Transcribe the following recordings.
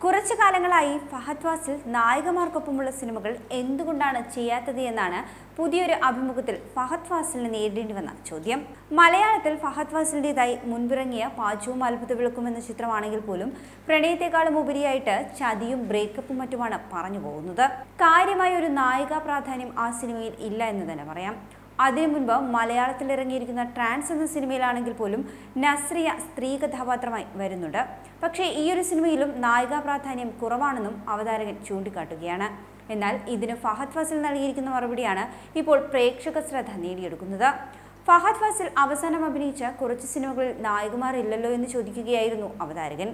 കുറച്ചു കാലങ്ങളായി ഫഹദ് ഫാസിൽ നായികമാർക്കൊപ്പമുള്ള സിനിമകൾ എന്തുകൊണ്ടാണ് ചെയ്യാത്തത് എന്നാണ് പുതിയൊരു അഭിമുഖത്തിൽ ഫഹദ് ഫാസിലിന് നേരിടേണ്ടി വന്ന ചോദ്യം. മലയാളത്തിൽ ഫഹദ് ഫാസിലിൻ്റെതായി മുൻപിറങ്ങിയ പാച്ചുവും അത്ഭുത വിളക്കും എന്ന ചിത്രമാണെങ്കിൽ പോലും പ്രണയത്തെക്കാളും ഉപരിയായിട്ട് ചതിയും ബ്രേക്കപ്പും മറ്റുമാണ് പറഞ്ഞു പോകുന്നത്. കാര്യമായ ഒരു നായികാ പ്രാധാന്യം ആ സിനിമയിൽ ഇല്ല എന്ന് തന്നെ പറയാം. അതിനു മുൻപ് മലയാളത്തിൽ ഇറങ്ങിയിരിക്കുന്ന ട്രാൻസ് എന്ന സിനിമയിലാണെങ്കിൽ പോലും നസ്രിയ സ്ത്രീ കഥാപാത്രമായി വരുന്നുണ്ട്. പക്ഷേ ഈ ഒരു സിനിമയിലും നായികാ പ്രാധാന്യം കുറവാണെന്നും അവതാരകൻ ചൂണ്ടിക്കാട്ടുകയാണ്. എന്നാൽ ഇതിന് ഫഹദ് ഫാസിൽ നൽകിയിരിക്കുന്ന മറുപടിയാണ് ഇപ്പോൾ പ്രേക്ഷക ശ്രദ്ധ നേടിയെടുക്കുന്നത്. ഫഹദ് ഫാസിൽ അവസാനം അഭിനയിച്ച കുറച്ച് സിനിമകളിൽ നായികമാർ ഇല്ലല്ലോ എന്ന് ചോദിക്കുകയായിരുന്നു അവതാരകൻ.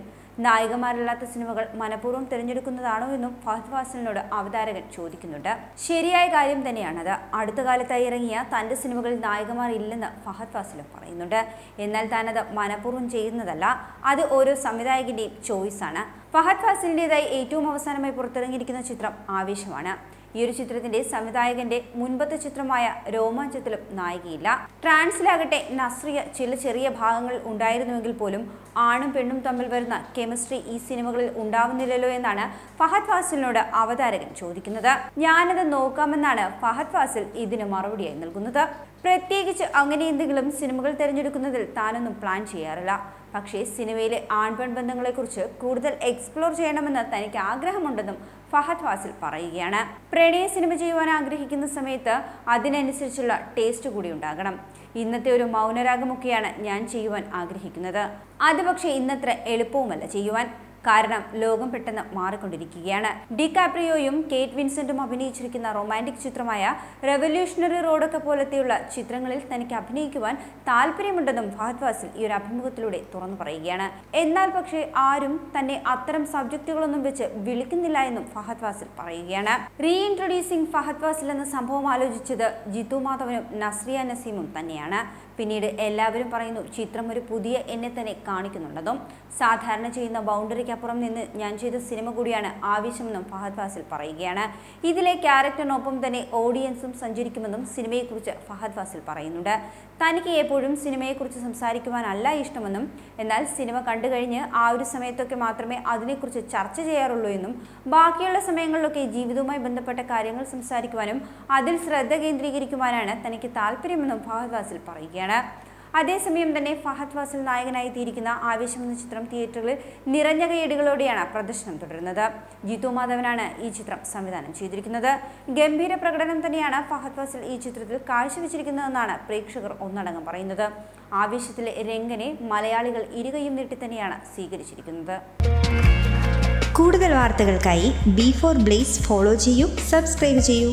നായികമാരില്ലാത്ത സിനിമകൾ മനഃപൂർവ്വം തിരഞ്ഞെടുക്കുന്നതാണോ എന്നും ഫഹദ് ഫാസിലിനോട് അവതാരകൻ ചോദിക്കുന്നുണ്ട്. ശരിയായ കാര്യം തന്നെയാണത്. അടുത്ത കാലത്തായി ഇറങ്ങിയ തന്റെ സിനിമകളിൽ നായികമാർ ഇല്ലെന്ന് ഫഹദ് ഫാസിലും പറയുന്നുണ്ട്. എന്നാൽ താനത് മനഃപൂർവ്വം ചെയ്യുന്നതല്ല, അത് ഓരോ സംവിധായകന്റെയും ചോയ്സാണ്. ഫഹദ് ഫാസിലിൻ്റെതായി ഏറ്റവും അവസാനമായി പുറത്തിറങ്ങിയിരിക്കുന്ന ചിത്രം ആവേശമാണ്. ഈ ഒരു ചിത്രത്തിന്റെ സംവിധായകന്റെ മുൻപത്തെ ചിത്രമായ രോമാഞ്ചത്തിലും നായികയില്ല. ട്രാൻസിലാകട്ടെ നസ്രിയ ചില ചെറിയ ഭാഗങ്ങൾ ഉണ്ടായിരുന്നുവെങ്കിൽ പോലും ആണും പെണ്ണും തമ്മിൽ വരുന്ന കെമിസ്ട്രി ഈ സിനിമകളിൽ ഉണ്ടാവുന്നില്ലല്ലോ എന്നാണ് ഫഹദ് ഫാസിലിനോട് അവതാരകൻ ചോദിക്കുന്നത്. ഞാനത് നോക്കാമെന്നാണ് ഫഹദ് ഫാസിൽ ഇതിന് മറുപടിയായി നൽകുന്നത്. പ്രത്യേകിച്ച് അങ്ങനെ എന്തെങ്കിലും സിനിമകൾ തിരഞ്ഞെടുക്കുന്നതിൽ താനൊന്നും പ്ലാൻ ചെയ്യാറില്ല. പക്ഷേ സിനിമയിലെ ആൺപെൺ ബന്ധങ്ങളെക്കുറിച്ച് കൂടുതൽ എക്സ്പ്ലോർ ചെയ്യണമെന്ന് തനിക്ക് ആഗ്രഹമുണ്ടെന്നും ഫഹദ് ഫാസിൽ പറയുകയാണ്. പ്രണയ സിനിമ ചെയ്യുവാൻ ആഗ്രഹിക്കുന്ന സമയത്ത് അതിനനുസരിച്ചുള്ള ടേസ്റ്റ് കൂടി ഉണ്ടാകണം. ഇന്നത്തെ ഒരു മൗനരാഗമൊക്കെയാണ് ഞാൻ ചെയ്യുവാൻ ആഗ്രഹിക്കുന്നത്. അത് പക്ഷേ ഇന്നത്ര എളുപ്പവുമല്ല ചെയ്യുവാൻ. കാരണം ലോകം പെട്ടെന്ന് മാറിക്കൊണ്ടിരിക്കുകയാണ്. ഡികാപ്രിയോയും കേറ്റ് വിൻസെന്റും അഭിനയിച്ചിരിക്കുന്ന റൊമാൻറ്റിക് ചിത്രമായ റെവല്യൂഷണറി റോഡൊക്കെ പോലത്തെയുള്ള ചിത്രങ്ങളിൽ തനിക്ക് അഭിനയിക്കുവാൻ താല്പര്യമുണ്ടെന്നും ഫഹദ് ഫാസിൽ ഈ ഒരു അഭിമുഖത്തിലൂടെ തുറന്നു പറയുകയാണ്. എന്നാൽ പക്ഷേ ആരും തന്നെ അത്തരം സബ്ജക്റ്റുകളൊന്നും വെച്ച് വിളിക്കുന്നില്ല എന്നും ഫഹദ് ഫാസിൽ പറയുകയാണ്. റീഇൻട്രൊഡ്യൂസിംഗ് ഫഹദ് ഫാസിൽ എന്ന സംഭവം ആലോചിച്ചത് ജിത്തു മാധവനും നസ്രിയ നസീമും തന്നെയാണ്. പിന്നീട് എല്ലാവരും പറയുന്നു ചിത്രം ഒരു പുതിയ എന്നെ തന്നെ കാണിക്കുന്നുണ്ടെന്നും. സാധാരണ ചെയ്യുന്ന ബൗണ്ടറിക്കപ്പുറം നിന്ന് ഞാൻ ചെയ്ത സിനിമ കൂടിയാണ് ആവേശമെന്നും ഫഹദ് ഫാസിൽ പറയുകയാണ്. ഇതിലെ ക്യാരക്ടറിനൊപ്പം തന്നെ ഓഡിയൻസും സഞ്ചരിക്കുമെന്നും സിനിമയെക്കുറിച്ച് ഫഹദ് ഫാസിൽ പറയുന്നുണ്ട്. തനിക്ക് എപ്പോഴും സിനിമയെക്കുറിച്ച് സംസാരിക്കുവാനല്ല ഇഷ്ടമെന്നും, എന്നാൽ സിനിമ കണ്ടു കഴിഞ്ഞ് ആ ഒരു സമയത്തൊക്കെ മാത്രമേ അതിനെക്കുറിച്ച് ചർച്ച ചെയ്യാറുള്ളൂ എന്നും, ബാക്കിയുള്ള സമയങ്ങളിലൊക്കെ ജീവിതവുമായി ബന്ധപ്പെട്ട കാര്യങ്ങൾ സംസാരിക്കുവാനും അതിൽ ശ്രദ്ധ കേന്ദ്രീകരിക്കുവാനാണ് തനിക്ക് താല്പര്യമെന്നും ഫഹദ് ഫാസിൽ പറയുകയാണ്. അതേസമയം തന്നെ ഫഹദ് ഫാസിൽ നായകനായി എത്തിയിരിക്കുന്ന ആവേശം എന്ന ചിത്രം തിയേറ്ററുകളിൽ നിറഞ്ഞ കൈയടികളോടെയാണ് പ്രദർശനം തുടരുന്നത്. ജിത്തു മാധവനാണ് ഈ ചിത്രം സംവിധാനം ചെയ്തിരിക്കുന്നത്. ഗംഭീര പ്രകടനം തന്നെയാണ് ഫഹദ് ഫാസിൽ ഈ ചിത്രത്തിൽ കാഴ്ചവെച്ചിരിക്കുന്നതെന്നാണ് പ്രേക്ഷകർ ഒന്നടങ്കം പറയുന്നത്. ആവേശത്തിലെ രംഗനെ മലയാളികൾ ഇരുകൈയും നീട്ടി തന്നെയാണ് സ്വീകരിച്ചിരിക്കുന്നത്. കൂടുതൽ വാർത്തകൾക്കായി B4 Blaze ഫോളോ ചെയ്യൂ, സബ്സ്ക്രൈബ് ചെയ്യൂ.